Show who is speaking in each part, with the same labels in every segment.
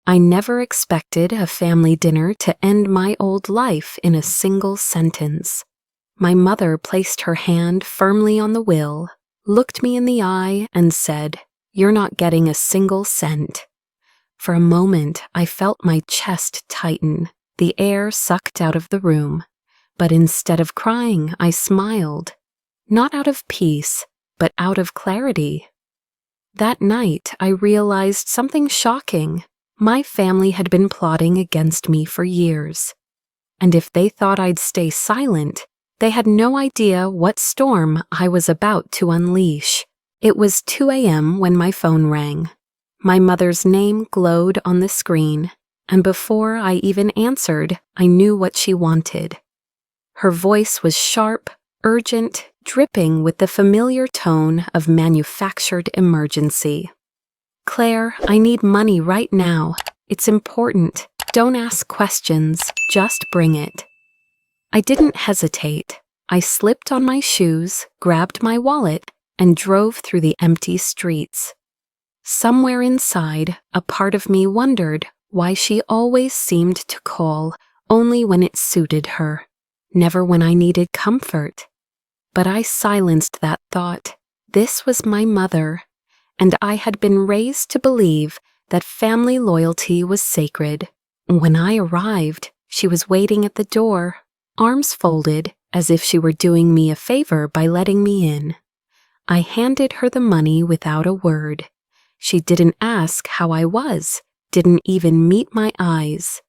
Speaker 1: I never expected a family dinner to end my old life in a single sentence. My mother placed her hand firmly on the will, looked me in the eye, and said, "You're not getting a single cent." For a moment, I felt my chest tighten, the air sucked out of the room. But instead of crying, I smiled. Not out of peace, but out of clarity. That night, I realized something shocking. My family had been plotting against me for years. And if they thought I'd stay silent, they had no idea what storm I was about to unleash. It was 2 a.m. when my phone rang. My mother's name glowed on the screen, and before I even answered, I knew what she wanted. Her voice was sharp, urgent, dripping with the familiar tone of manufactured emergency. "Claire, I need money right now. It's important. Don't ask questions, just bring it." I didn't hesitate. I slipped on my shoes, grabbed my wallet, and drove through the empty streets. Somewhere inside, a part of me wondered why she always seemed to call only when it suited her, never when I needed comfort. But I silenced that thought. This was my mother, and I had been raised to believe that family loyalty was sacred. When I arrived, she was waiting at the door, arms folded as if she were doing me a favor by letting me in. I handed her the money without a word. She didn't ask how I was, didn't even meet my eyes.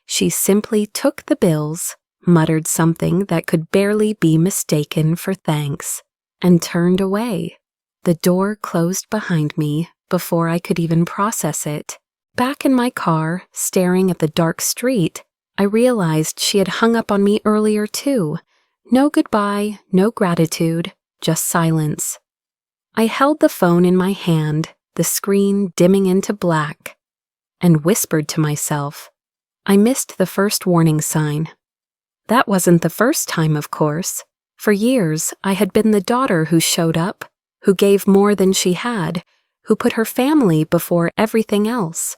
Speaker 1: She simply took the bills, muttered something that could barely be mistaken for thanks, and turned away. The door closed behind me before I could even process it. Back in my car, staring at the dark street, I realized she had hung up on me earlier too. No goodbye, no gratitude, just silence. I held the phone in my hand, the screen dimming into black, and whispered to myself. I missed the first warning sign. That wasn't the first time, of course. For years, I had been the daughter who showed up, who gave more than she had, who put her family before everything else.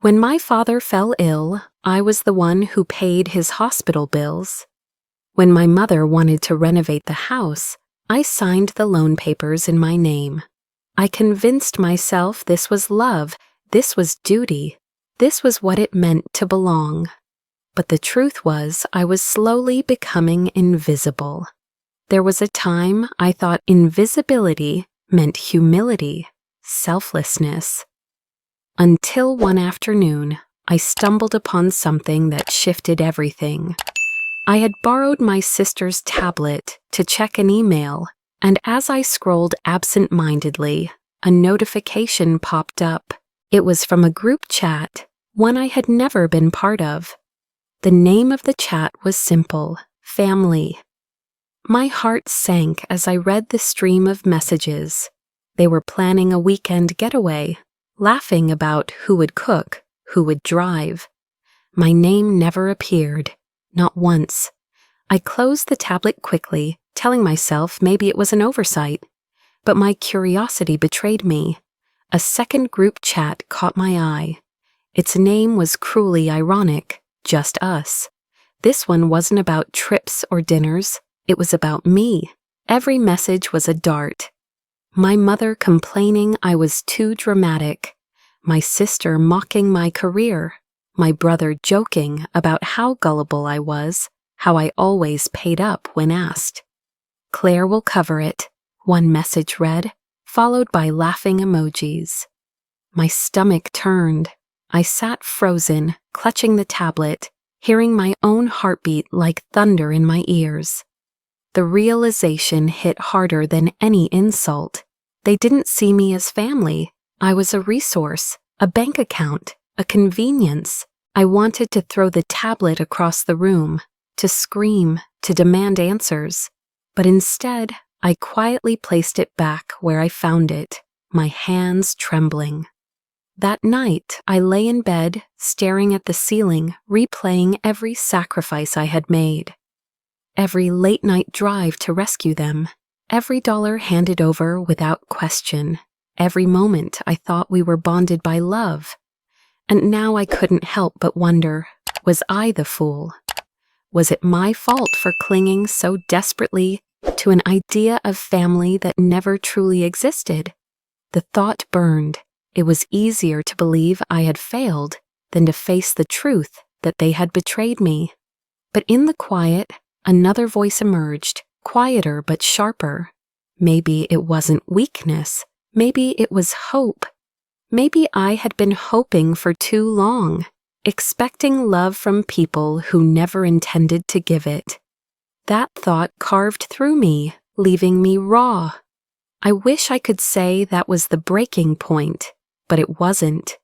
Speaker 1: When my father fell ill, I was the one who paid his hospital bills. When my mother wanted to renovate the house, I signed the loan papers in my name. I convinced myself this was love, this was duty, this was what it meant to belong. But the truth was, I was slowly becoming invisible. There was a time I thought invisibility meant humility, selflessness. Until one afternoon, I stumbled upon something that shifted everything. I had borrowed my sister's tablet to check an email, and as I scrolled absent-mindedly, a notification popped up. It was from a group chat, one I had never been part of. The name of the chat was simple, family. My heart sank as I read the stream of messages. They were planning a weekend getaway, laughing about who would cook, who would drive. My name never appeared, not once. I closed the tablet quickly, telling myself maybe it was an oversight. But my curiosity betrayed me. A second group chat caught my eye. Its name was cruelly ironic, just us. This one wasn't about trips or dinners. It was about me. Every message was a dart. My mother complaining I was too dramatic. My sister mocking my career. My brother joking about how gullible I was, how I always paid up when asked. "Claire will cover it," one message read, followed by laughing emojis. My stomach turned. I sat frozen, clutching the tablet, hearing my own heartbeat like thunder in my ears. The realization hit harder than any insult. They didn't see me as family. I was a resource, a bank account, a convenience. I wanted to throw the tablet across the room, to scream, to demand answers. But instead, I quietly placed it back where I found it, my hands trembling. That night, I lay in bed, staring at the ceiling, replaying every sacrifice I had made. Every late-night drive to rescue them, every dollar handed over without question, every moment I thought we were bonded by love. And now I couldn't help but wonder, was I the fool? Was it my fault for clinging so desperately to an idea of family that never truly existed? The thought burned. It was easier to believe I had failed than to face the truth that they had betrayed me. But in the quiet, another voice emerged, quieter but sharper. Maybe it wasn't weakness. Maybe it was hope. Maybe I had been hoping for too long, expecting love from people who never intended to give it. That thought carved through me, leaving me raw. I wish I could say that was the breaking point, but it wasn't.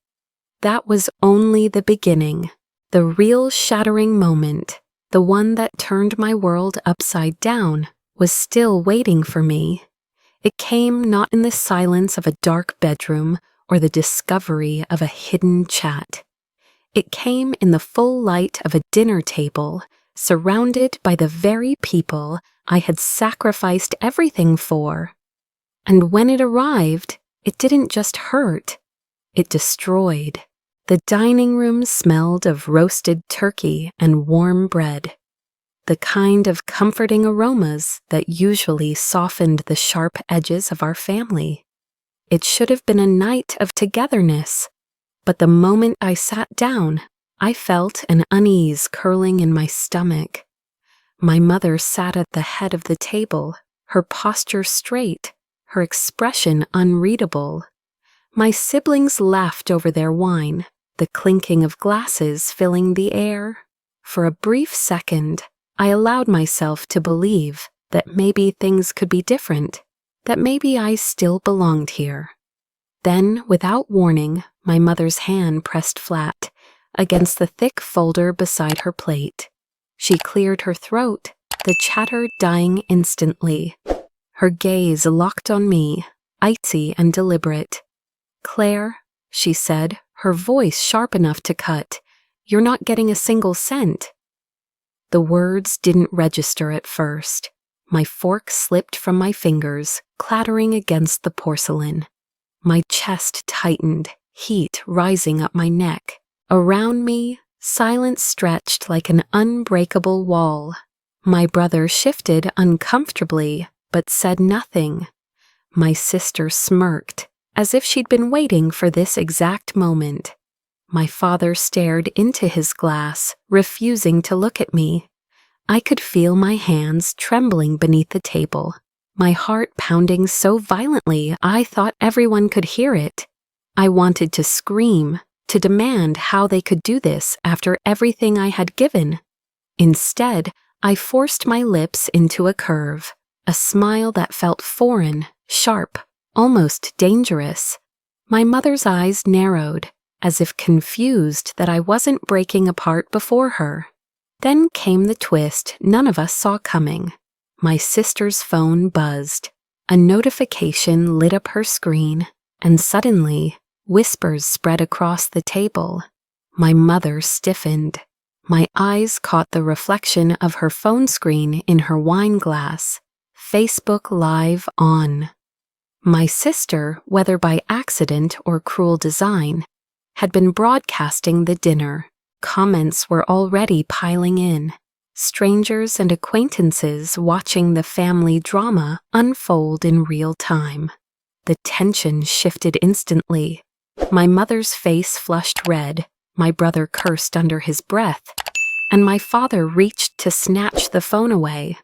Speaker 1: That was only the beginning, the real shattering moment, the one that turned my world upside down, was still waiting for me. It came not in the silence of a dark bedroom or the discovery of a hidden chat. It came in the full light of a dinner table, surrounded by the very people I had sacrificed everything for. And when it arrived, it didn't just hurt, it destroyed. The dining room smelled of roasted turkey and warm bread, the kind of comforting aromas that usually softened the sharp edges of our family. It should have been a night of togetherness, but the moment I sat down, I felt an unease curling in my stomach. My mother sat at the head of the table, her posture straight, her expression unreadable. My siblings laughed over their wine, the clinking of glasses filling the air. For a brief second, I allowed myself to believe that maybe things could be different, that maybe I still belonged here. Then, without warning, my mother's hand pressed flat against the thick folder beside her plate. She cleared her throat, the chatter dying instantly. Her gaze locked on me, icy and deliberate. "Claire," she said, her voice sharp enough to cut, "you're not getting a single cent." The words didn't register at first. My fork slipped from my fingers, clattering against the porcelain. My chest tightened, heat rising up my neck. Around me, silence stretched like an unbreakable wall. My brother shifted uncomfortably, but said nothing. My sister smirked, as if she'd been waiting for this exact moment. My father stared into his glass, refusing to look at me. I could feel my hands trembling beneath the table, my heart pounding so violently I thought everyone could hear it. I wanted to scream, to demand how they could do this after everything I had given. Instead, I forced my lips into a curve, a smile that felt foreign, sharp, almost dangerous. My mother's eyes narrowed, as if confused that I wasn't breaking apart before her. Then came the twist none of us saw coming. My sister's phone buzzed. A notification lit up her screen, and suddenly, whispers spread across the table. My mother stiffened. My eyes caught the reflection of her phone screen in her wine glass. Facebook Live on. My sister, whether by accident or cruel design, had been broadcasting the dinner. Comments were already piling in. Strangers and acquaintances watching the family drama unfold in real time. The tension shifted instantly. My mother's face flushed red, my brother cursed under his breath, and my father reached to snatch the phone away.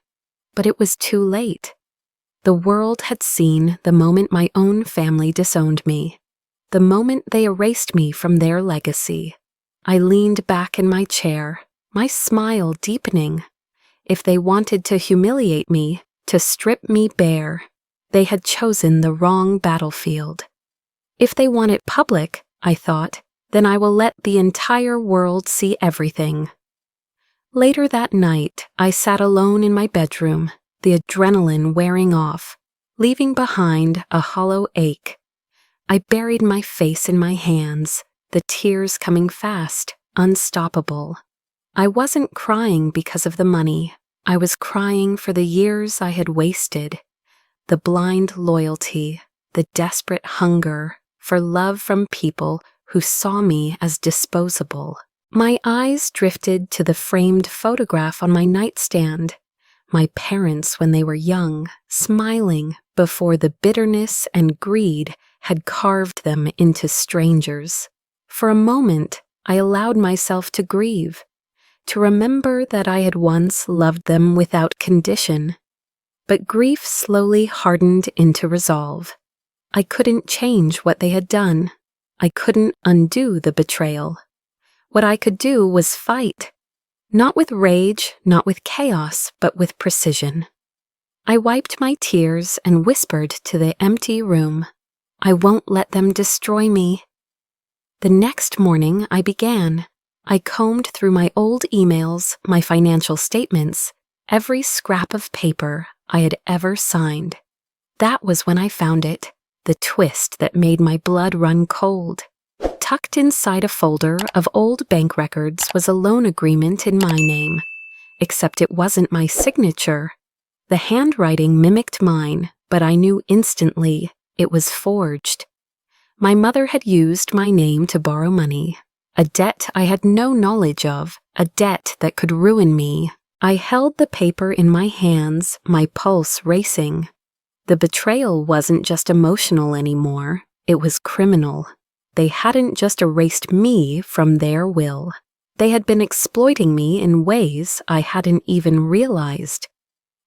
Speaker 1: But it was too late. The world had seen the moment my own family disowned me, the moment they erased me from their legacy. I leaned back in my chair, my smile deepening. If they wanted to humiliate me, to strip me bare, they had chosen the wrong battlefield. If they want it public, I thought, then I will let the entire world see everything. Later that night, I sat alone in my bedroom, the adrenaline wearing off, leaving behind a hollow ache. I buried my face in my hands, the tears coming fast, unstoppable. I wasn't crying because of the money. I was crying for the years I had wasted, the blind loyalty, the desperate hunger for love from people who saw me as disposable. My eyes drifted to the framed photograph on my nightstand. My parents when they were young, smiling before the bitterness and greed had carved them into strangers. For a moment, I allowed myself to grieve, to remember that I had once loved them without condition. But grief slowly hardened into resolve. I couldn't change what they had done. I couldn't undo the betrayal. What I could do was fight. Not with rage, not with chaos, but with precision. I wiped my tears and whispered to the empty room, "I won't let them destroy me." The next morning I began. I combed through my old emails, my financial statements, every scrap of paper I had ever signed. That was when I found it, the twist that made my blood run cold. Tucked inside a folder of old bank records was a loan agreement in my name, except it wasn't my signature. The handwriting mimicked mine, but I knew instantly it was forged. My mother had used my name to borrow money, a debt I had no knowledge of, a debt that could ruin me. I held the paper in my hands, my pulse racing. The betrayal wasn't just emotional anymore, it was criminal. They hadn't just erased me from their will. They had been exploiting me in ways I hadn't even realized.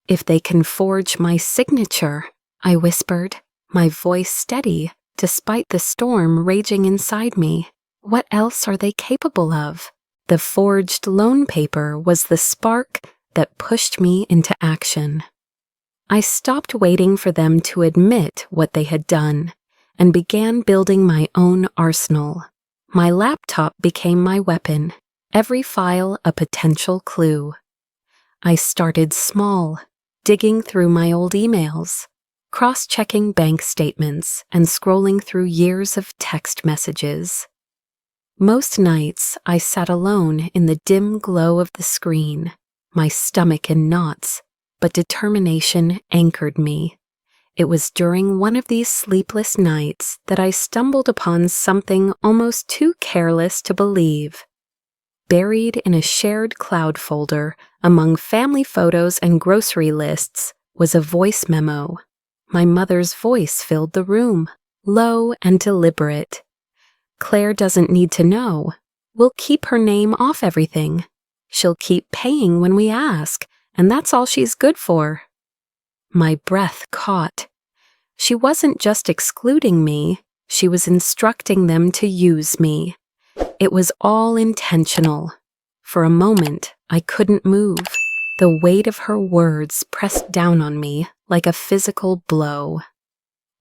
Speaker 1: "If they can forge my signature," I whispered, my voice steady despite the storm raging inside me. "What else are they capable of?" The forged loan paper was the spark that pushed me into action. I stopped waiting for them to admit what they had done and began building my own arsenal. My laptop became my weapon, every file a potential clue. I started small, digging through my old emails, cross-checking bank statements, and scrolling through years of text messages. Most nights, I sat alone in the dim glow of the screen, my stomach in knots, but determination anchored me. It was during one of these sleepless nights that I stumbled upon something almost too careless to believe. Buried in a shared cloud folder among family photos and grocery lists was a voice memo. My mother's voice filled the room, low and deliberate. "Claire doesn't need to know. We'll keep her name off everything. She'll keep paying when we ask, and that's all she's good for." My breath caught. She wasn't just excluding me, she was instructing them to use me. It was all intentional. For a moment, I couldn't move. The weight of her words pressed down on me like a physical blow.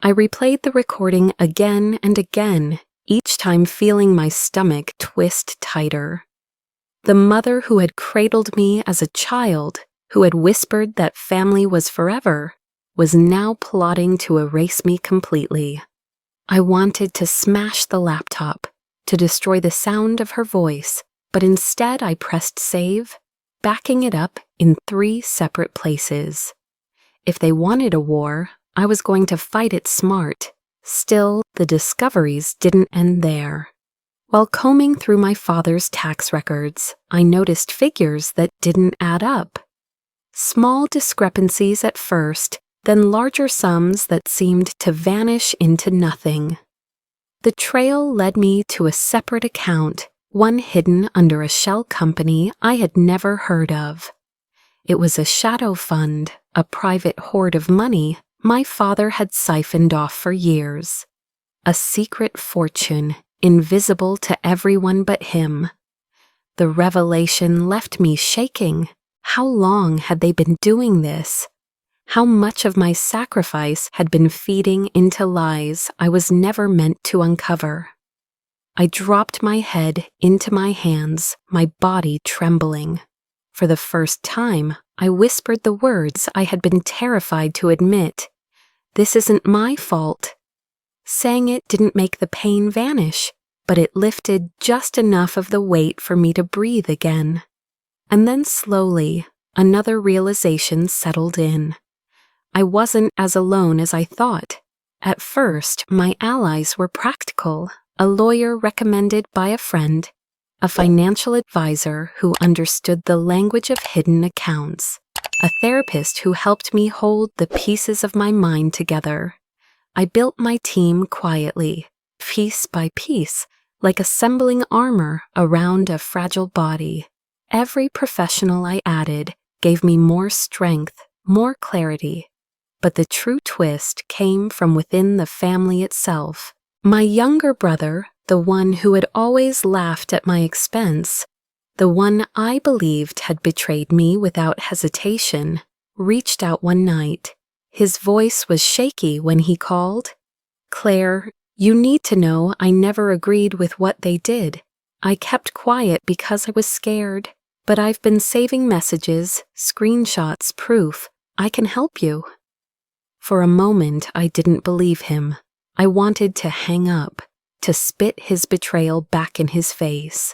Speaker 1: I replayed the recording again and again, each time feeling my stomach twist tighter. The mother who had cradled me as a child, who had whispered that family was forever, was now plotting to erase me completely. I wanted to smash the laptop, to destroy the sound of her voice, but instead I pressed save, backing it up in 3 separate places. If they wanted a war, I was going to fight it smart. Still, the discoveries didn't end there. While combing through my father's tax records, I noticed figures that didn't add up. Small discrepancies at first, then larger sums that seemed to vanish into nothing. The trail led me to a separate account, one hidden under a shell company I had never heard of. It was a shadow fund, a private hoard of money my father had siphoned off for years. A secret fortune, invisible to everyone but him. The revelation left me shaking. How long had they been doing this? How much of my sacrifice had been feeding into lies I was never meant to uncover? I dropped my head into my hands, my body trembling. For the first time, I whispered the words I had been terrified to admit. "This isn't my fault." Saying it didn't make the pain vanish, but it lifted just enough of the weight for me to breathe again. And then slowly, another realization settled in. I wasn't as alone as I thought. At first, my allies were practical, a lawyer recommended by a friend, a financial advisor who understood the language of hidden accounts, a therapist who helped me hold the pieces of my mind together. I built my team quietly, piece by piece, like assembling armor around a fragile body. Every professional I added gave me more strength, more clarity. But the true twist came from within the family itself. My younger brother, the one who had always laughed at my expense, the one I believed had betrayed me without hesitation, reached out one night. His voice was shaky when he called. "Claire, you need to know I never agreed with what they did. I kept quiet because I was scared, but I've been saving messages, screenshots, proof. I can help you." For a moment, I didn't believe him. I wanted to hang up, to spit his betrayal back in his face.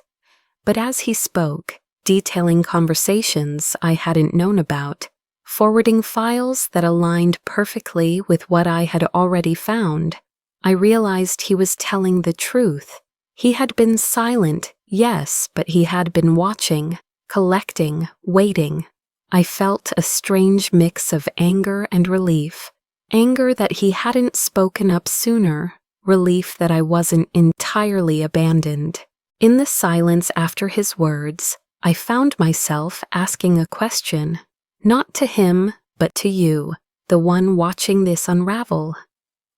Speaker 1: But as he spoke, detailing conversations I hadn't known about, forwarding files that aligned perfectly with what I had already found, I realized he was telling the truth. He had been silent, yes, but he had been watching, collecting, waiting. I felt a strange mix of anger and relief. Anger that he hadn't spoken up sooner, relief that I wasn't entirely abandoned. In the silence after his words, I found myself asking a question, not to him, but to you, the one watching this unravel.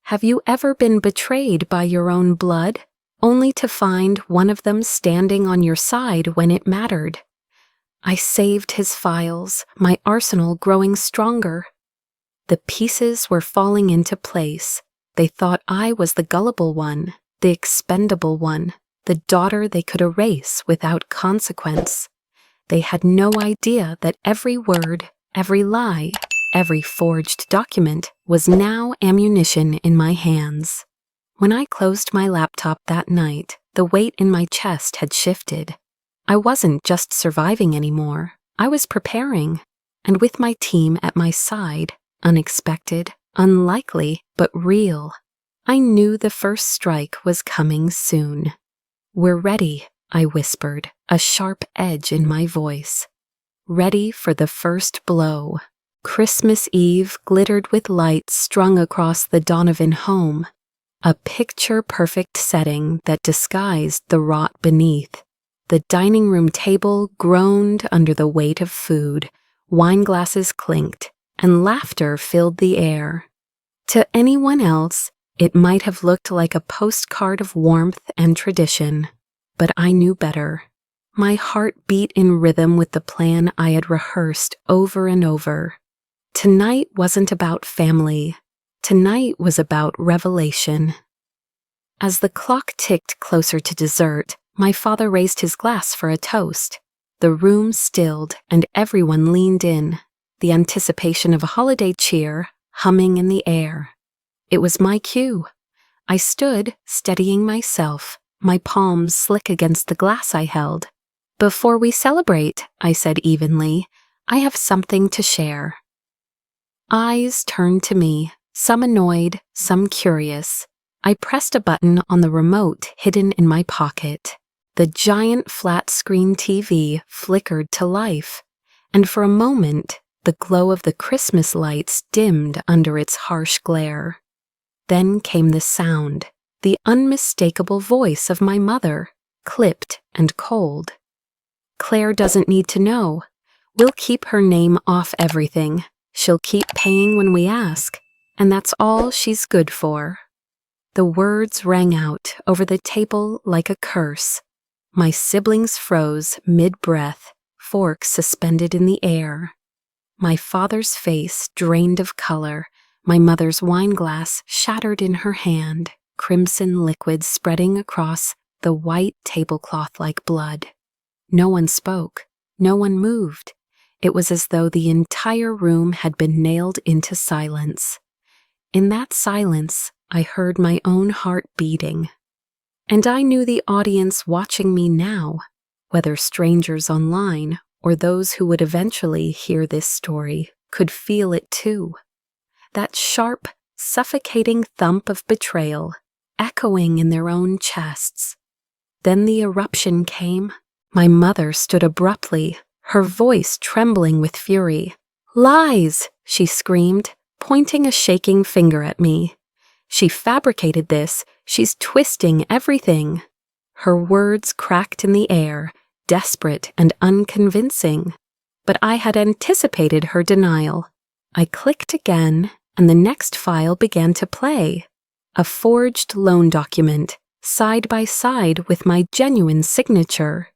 Speaker 1: Have you ever been betrayed by your own blood, only to find one of them standing on your side when it mattered? I saved his files, my arsenal growing stronger. The pieces were falling into place. They thought I was the gullible one, the expendable one, the daughter they could erase without consequence. They had no idea that every word, every lie, every forged document was now ammunition in my hands. When I closed my laptop that night, the weight in my chest had shifted. I wasn't just surviving anymore. I was preparing, and with my team at my side, unexpected, unlikely, but real. I knew the first strike was coming soon. "We're ready," I whispered, a sharp edge in my voice. Ready for the first blow. Christmas Eve glittered with lights strung across the Donovan home, a picture-perfect setting that disguised the rot beneath. The dining room table groaned under the weight of food, wine glasses clinked, and laughter filled the air. To anyone else, it might have looked like a postcard of warmth and tradition, but I knew better. My heart beat in rhythm with the plan I had rehearsed over and over. Tonight wasn't about family. Tonight was about revelation. As the clock ticked closer to dessert, my father raised his glass for a toast. The room stilled and everyone leaned in, the anticipation of a holiday cheer humming in the air. It was my cue. I stood, steadying myself, my palms slick against the glass I held. "Before we celebrate," I said evenly, "I have something to share." Eyes turned to me, some annoyed, some curious. I pressed a button on the remote hidden in my pocket. The giant flat-screen TV flickered to life, and for a moment, the glow of the Christmas lights dimmed under its harsh glare. Then came the sound, the unmistakable voice of my mother, clipped and cold. "Claire doesn't need to know. We'll keep her name off everything. She'll keep paying when we ask, and that's all she's good for." The words rang out over the table like a curse. My siblings froze mid-breath, forks suspended in the air. My father's face drained of color, my mother's wine glass shattered in her hand, crimson liquid spreading across the white tablecloth like blood. No one spoke, no one moved. It was as though the entire room had been nailed into silence. In that silence, I heard my own heart beating. And I knew the audience watching me now, whether strangers online or those who would eventually hear this story, could feel it too. That sharp, suffocating thump of betrayal, echoing in their own chests. Then the eruption came. My mother stood abruptly, her voice trembling with fury. "Lies!" she screamed, pointing a shaking finger at me. "She fabricated this. She's twisting everything." Her words cracked in the air, desperate and unconvincing. But I had anticipated her denial. I clicked again, and the next file began to play. A forged loan document, side by side with my genuine signature.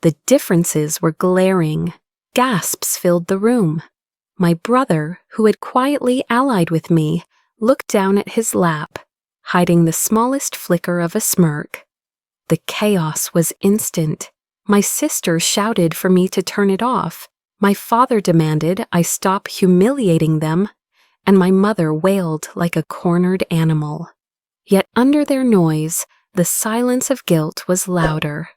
Speaker 1: The differences were glaring. Gasps filled the room. My brother, who had quietly allied with me, looked down at his lap, hiding the smallest flicker of a smirk. The chaos was instant. My sister shouted for me to turn it off. My father demanded I stop humiliating them, and my mother wailed like a cornered animal. Yet under their noise, the silence of guilt was louder.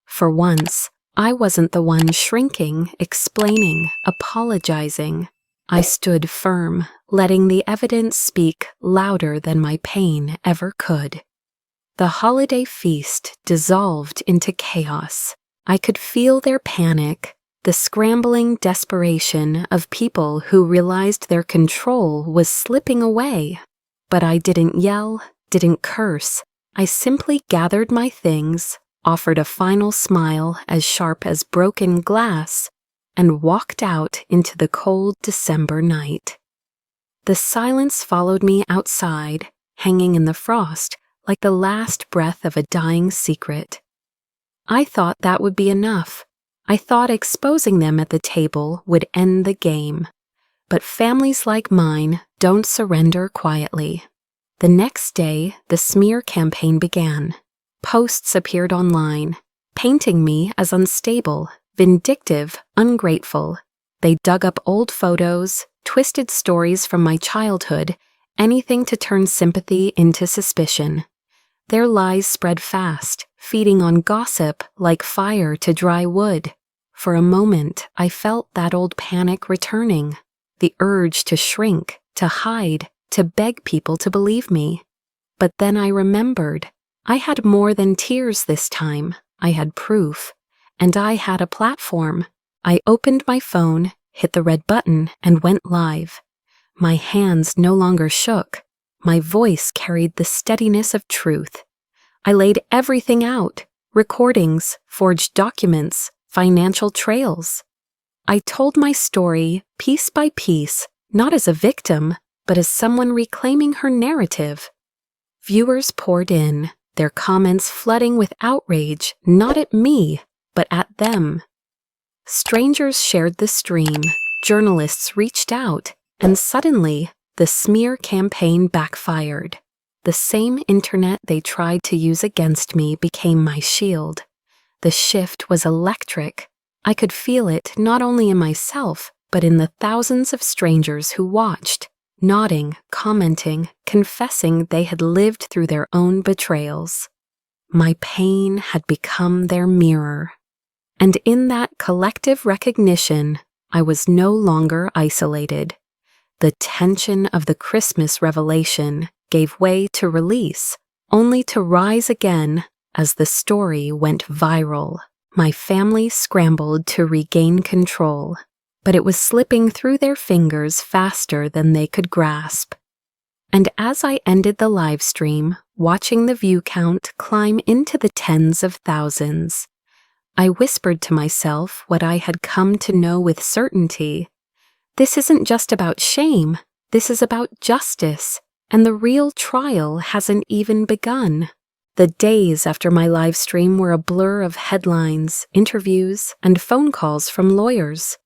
Speaker 1: For once, I wasn't the one shrinking, explaining, apologizing. I stood firm, letting the evidence speak louder than my pain ever could. The holiday feast dissolved into chaos. I could feel their panic, the scrambling desperation of people who realized their control was slipping away. But I didn't yell, didn't curse. I simply gathered my things, offered a final smile as sharp as broken glass, and walked out into the cold December night. The silence followed me outside, hanging in the frost like the last breath of a dying secret. I thought that would be enough. I thought exposing them at the table would end the game. But families like mine don't surrender quietly. The next day, the smear campaign began. Posts appeared online, painting me as unstable, vindictive, ungrateful. They dug up old photos, twisted stories from my childhood, anything to turn sympathy into suspicion. Their lies spread fast, feeding on gossip like fire to dry wood. For a moment, I felt that old panic returning, the urge to shrink, to hide, to beg people to believe me. But then I remembered. I had more than tears this time. I had proof. And I had a platform. I opened my phone, hit the red button, and went live. My hands no longer shook. My voice carried the steadiness of truth. I laid everything out: recordings, forged documents, financial trails. I told my story piece by piece, not as a victim, but as someone reclaiming her narrative. Viewers poured in, their comments flooding with outrage, not at me, but at them. Strangers shared the stream, journalists reached out, and suddenly, the smear campaign backfired. The same internet they tried to use against me became my shield. The shift was electric. I could feel it not only in myself, but in the thousands of strangers who watched, nodding, commenting, confessing they had lived through their own betrayals. My pain had become their mirror. And in that collective recognition, I was no longer isolated. The tension of the Christmas revelation gave way to release, only to rise again as the story went viral. My family scrambled to regain control, but it was slipping through their fingers faster than they could grasp. And as I ended the live stream, watching the view count climb into the tens of thousands, I whispered to myself what I had come to know with certainty. This isn't just about shame, this is about justice, and the real trial hasn't even begun. The days after my live stream were a blur of headlines, interviews, and phone calls from lawyers.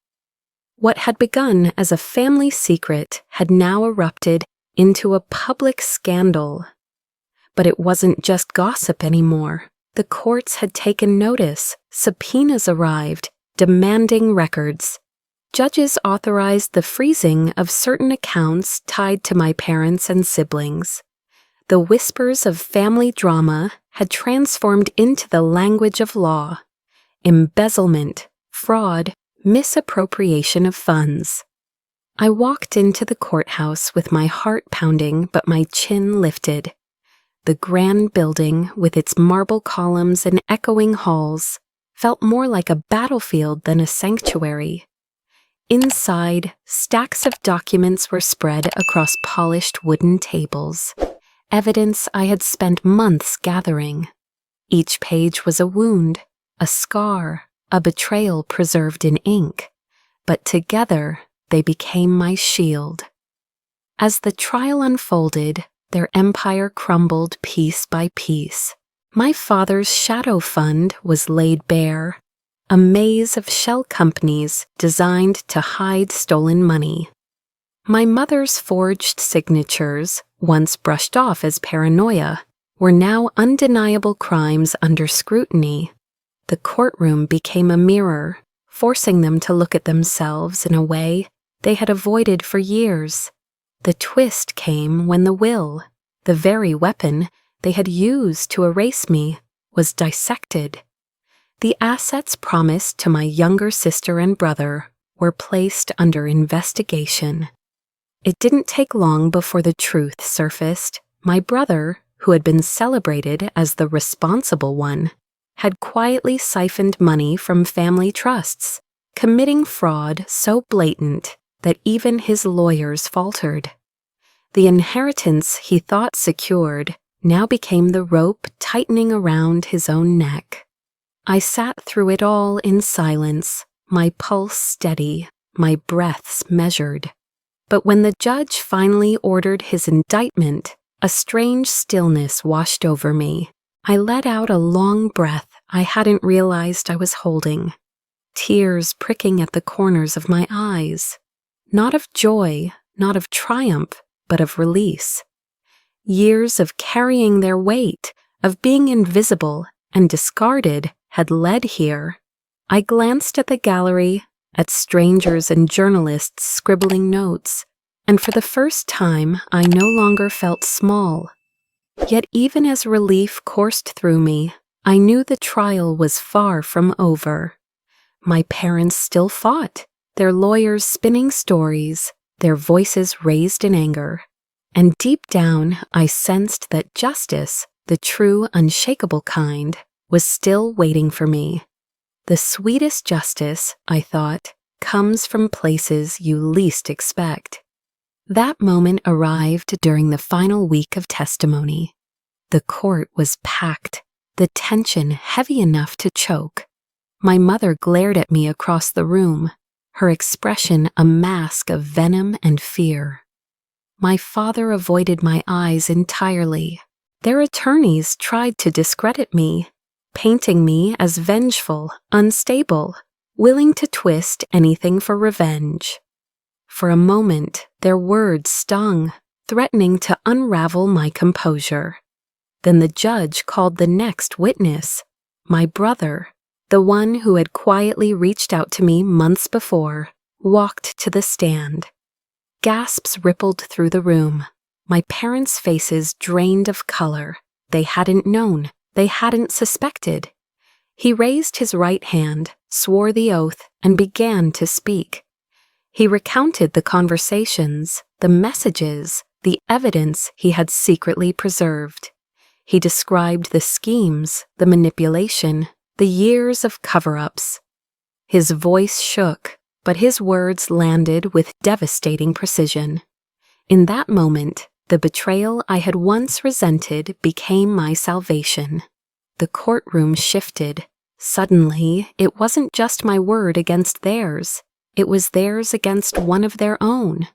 Speaker 1: What had begun as a family secret had now erupted into a public scandal. But it wasn't just gossip anymore. The courts had taken notice, subpoenas arrived, demanding records. Judges authorized the freezing of certain accounts tied to my parents and siblings. The whispers of family drama had transformed into the language of law: embezzlement, fraud, misappropriation of funds. I walked into the courthouse with my heart pounding but my chin lifted. The grand building, with its marble columns and echoing halls, felt more like a battlefield than a sanctuary. Inside, stacks of documents were spread across polished wooden tables, evidence I had spent months gathering. Each page was a wound, a scar, a betrayal preserved in ink, but together they became my shield. As the trial unfolded, their empire crumbled piece by piece. My father's shadow fund was laid bare, a maze of shell companies designed to hide stolen money. My mother's forged signatures, once brushed off as paranoia, were now undeniable crimes under scrutiny. The courtroom became a mirror, forcing them to look at themselves in a way they had avoided for years. The twist came when the will, the very weapon they had used to erase me, was dissected. The assets promised to my younger sister and brother were placed under investigation. It didn't take long before the truth surfaced. My brother, who had been celebrated as the responsible one, had quietly siphoned money from family trusts, committing fraud so blatant that even his lawyers faltered. The inheritance he thought secured now became the rope tightening around his own neck. I sat through it all in silence, my pulse steady, my breaths measured. But when the judge finally ordered his indictment, a strange stillness washed over me. I let out a long breath I hadn't realized I was holding, tears pricking at the corners of my eyes. Not of joy, not of triumph, but of release. Years of carrying their weight, of being invisible and discarded, had led here. I glanced at the gallery, at strangers and journalists scribbling notes, and for the first time I no longer felt small. Yet even as relief coursed through me, I knew the trial was far from over. My parents still fought, their lawyers spinning stories, their voices raised in anger. And deep down, I sensed that justice, the true, unshakable kind, was still waiting for me. The sweetest justice, I thought, comes from places you least expect. That moment arrived during the final week of testimony. The court was packed, the tension heavy enough to choke. My mother glared at me across the room, her expression a mask of venom and fear. My father avoided my eyes entirely. Their attorneys tried to discredit me, painting me as vengeful, unstable, willing to twist anything for revenge. For a moment, their words stung, threatening to unravel my composure. Then the judge called the next witness, my brother, the one who had quietly reached out to me months before, walked to the stand. Gasps rippled through the room. My parents' faces drained of color. They hadn't known, they hadn't suspected. He raised his right hand, swore the oath, and began to speak. He recounted the conversations, the messages, the evidence he had secretly preserved. He described the schemes, the manipulation, the years of cover-ups. His voice shook, but his words landed with devastating precision. In that moment, the betrayal I had once resented became my salvation. The courtroom shifted. Suddenly, it wasn't just my word against theirs. It was theirs against one of their own.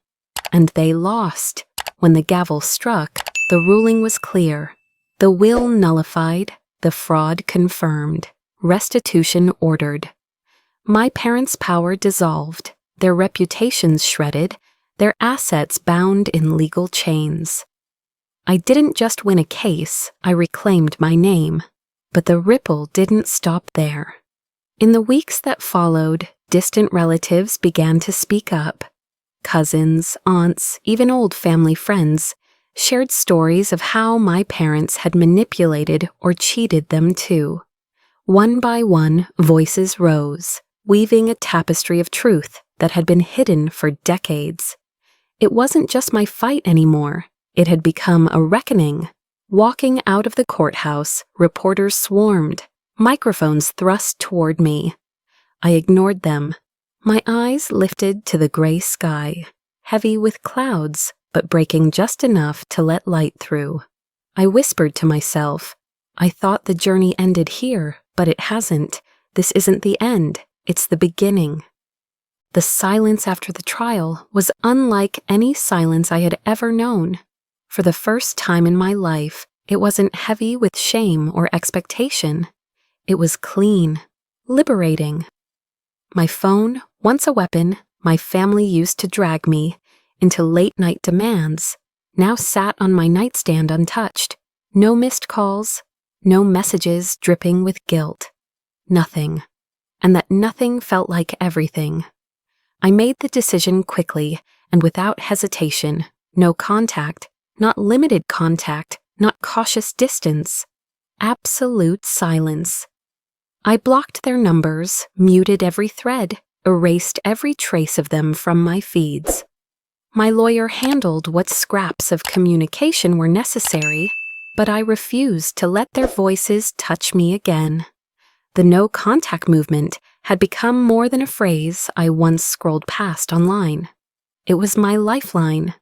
Speaker 1: And they lost. When the gavel struck, the ruling was clear. The will nullified, the fraud confirmed, restitution ordered. My parents' power dissolved, their reputations shredded, their assets bound in legal chains. I didn't just win a case, I reclaimed my name. But the ripple didn't stop there. In the weeks that followed, distant relatives began to speak up. Cousins, aunts, even old family friends shared stories of how my parents had manipulated or cheated them too. One by one, voices rose, weaving a tapestry of truth that had been hidden for decades. It wasn't just my fight anymore. It had become a reckoning, Walking out of the courthouse, reporters swarmed, microphones thrust toward me. I ignored them. My eyes lifted to the gray sky, heavy with clouds, but breaking just enough to let light through. I whispered to myself, I thought the journey ended here, but it hasn't. This isn't the end, it's the beginning. The silence after the trial was unlike any silence I had ever known. For the first time in my life, it wasn't heavy with shame or expectation. It was clean, liberating. My phone, once a weapon my family used to drag me into late-night demands, now sat on my nightstand untouched. No missed calls, no messages dripping with guilt. Nothing. And that nothing felt like everything. I made the decision quickly and without hesitation. No contact, not limited contact, not cautious distance. Absolute silence. I blocked their numbers, muted every thread, erased every trace of them from my feeds. My lawyer handled what scraps of communication were necessary, but I refused to let their voices touch me again. The no-contact movement had become more than a phrase I once scrolled past online. It was my lifeline.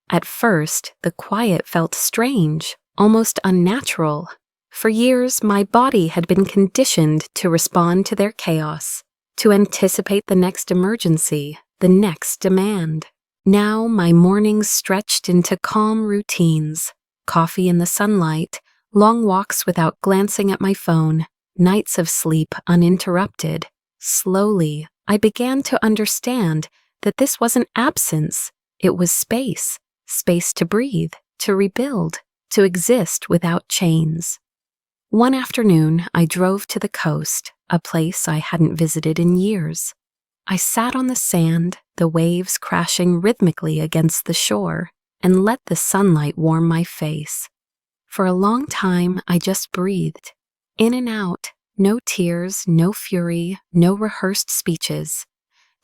Speaker 1: At first, the quiet felt strange, almost unnatural. For years, my body had been conditioned to respond to their chaos, to anticipate the next emergency, the next demand. Now, my mornings stretched into calm routines, coffee in the sunlight, long walks without glancing at my phone, nights of sleep uninterrupted. Slowly, I began to understand that this wasn't absence, it was space. Space to breathe, to rebuild, to exist without chains. One afternoon, I drove to the coast, a place I hadn't visited in years. I sat on the sand, the waves crashing rhythmically against the shore, and let the sunlight warm my face. For a long time, I just breathed, in and out, no tears, no fury, no rehearsed speeches.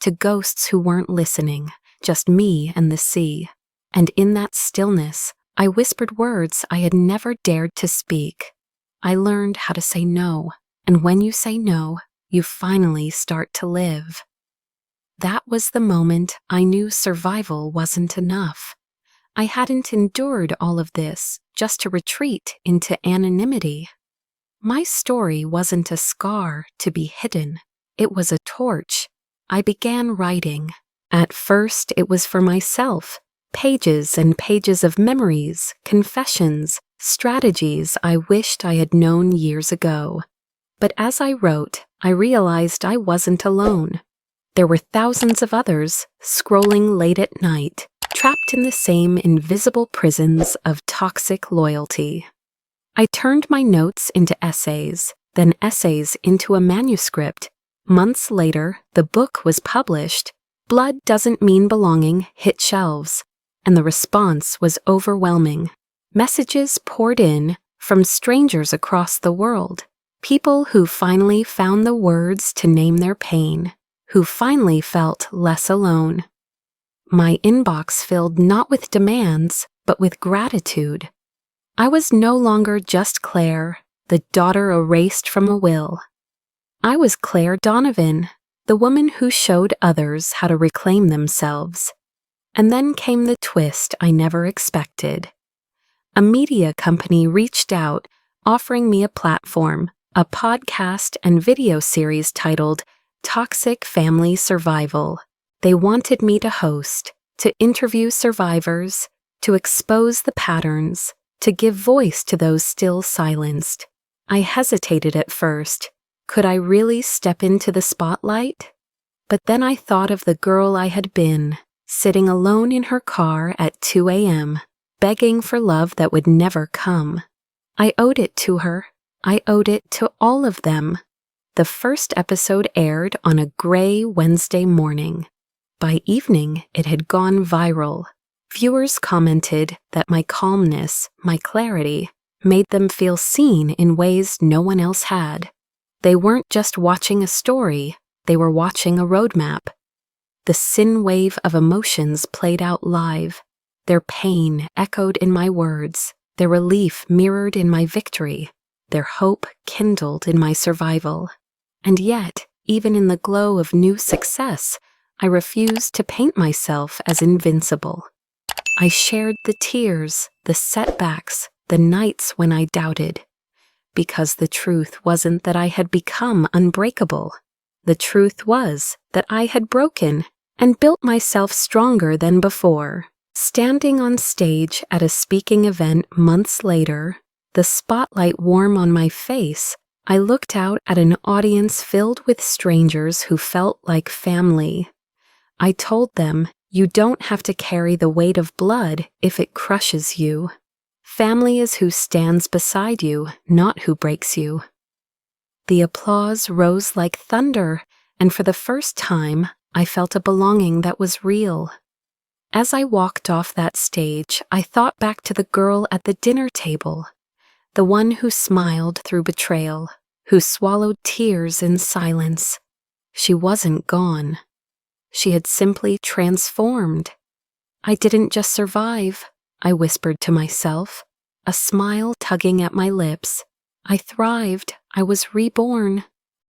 Speaker 1: To ghosts who weren't listening, just me and the sea. And in that stillness, I whispered words I had never dared to speak. I learned how to say no, and when you say no, you finally start to live. That was the moment I knew survival wasn't enough. I hadn't endured all of this just to retreat into anonymity. My story wasn't a scar to be hidden. It was a torch. I began writing. At first, it was for myself. Pages and pages of memories, confessions, strategies I wished I had known years ago. But as I wrote, I realized I wasn't alone. There were thousands of others, scrolling late at night, trapped in the same invisible prisons of toxic loyalty. I turned my notes into essays, then essays into a manuscript. Months later, the book was published. Blood Doesn't Mean Belonging hit shelves. And the response was overwhelming. Messages poured in from strangers across the world, people who finally found the words to name their pain, who finally felt less alone. My inbox filled not with demands, but with gratitude. I was no longer just Claire, the daughter erased from a will. I was Claire Donovan, the woman who showed others how to reclaim themselves. And then came the twist I never expected. A media company reached out, offering me a platform, a podcast and video series titled Toxic Family Survival. They wanted me to host, to interview survivors, to expose the patterns, to give voice to those still silenced. I hesitated at first. Could I really step into the spotlight? But then I thought of the girl I had been, sitting alone in her car at 2 a.m., begging for love that would never come. I owed it to her. I owed it to all of them. The first episode aired on a gray Wednesday morning. By evening, it had gone viral. Viewers commented that my calmness, my clarity, made them feel seen in ways no one else had. They weren't just watching a story, they were watching a roadmap. The sin wave of emotions played out live. Their pain echoed in my words. Their relief mirrored in my victory, their hope kindled in my survival. And yet, even in the glow of new success, I refused to paint myself as invincible. I shared the tears, the setbacks, the nights when I doubted. Because the truth wasn't that I had become unbreakable. The truth was that I had broken and built myself stronger than before. Standing on stage at a speaking event months later, the spotlight warm on my face, I looked out at an audience filled with strangers who felt like family. I told them, "You don't have to carry the weight of blood if it crushes you. Family is who stands beside you, not who breaks you." The applause rose like thunder, and for the first time, I felt a belonging that was real. As I walked off that stage, I thought back to the girl at the dinner table, the one who smiled through betrayal, who swallowed tears in silence. She wasn't gone. She had simply transformed. I didn't just survive, I whispered to myself, a smile tugging at my lips. I thrived. I was reborn.